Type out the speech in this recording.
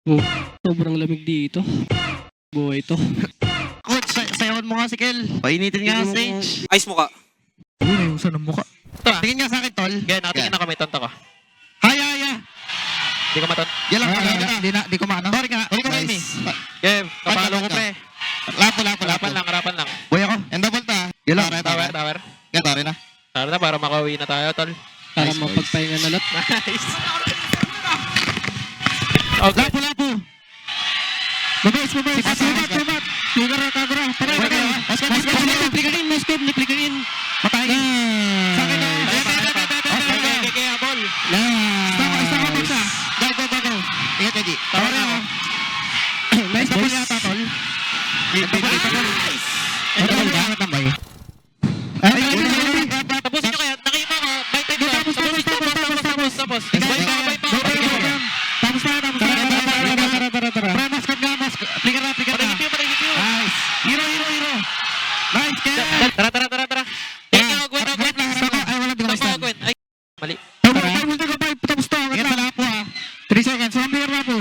Oh, sobrang lamig dito. Buhay to. Coach, sayawan mo nga si Kel. Painitin nga ang stage. Ice mo ka. Uy, yung saan ang mukha? Tara. Tingin nga sa akin, tol. Gaya, nakatingin na kami, tonto ka. Haya, haya. Hindi ka maton. Yan lang, pala kita. Di ko maano. Sorry nga. Uli ko rin eh. Game, kapalo ko pre. Lapo. Harapan lang. Buhay ako. End double ta. Yan lang. Tower. Yan, tari na. Tara na, para makauwi na tayo, tol. Para Nice, mapagpahinga na lot. Nice. Okay. Lapo. Mabais. Sumat. Kagura. Moskov, niplikain. Patay. Sa akin na. Okay, ball. Stop ka, Baksa. Go. Ingat, Eddie. Tawari ako. Nice double yata, tol. Tapusin nyo kaya, nakita ko, by time na. Tapos. Bay pa. Patigit yun. Nice. Hero. Nice, Kel. Tara. Gwen. Gwen. Ay, mali. Tapos to. Ingat sa lapo, ha. 3 seconds. 1 player lapo.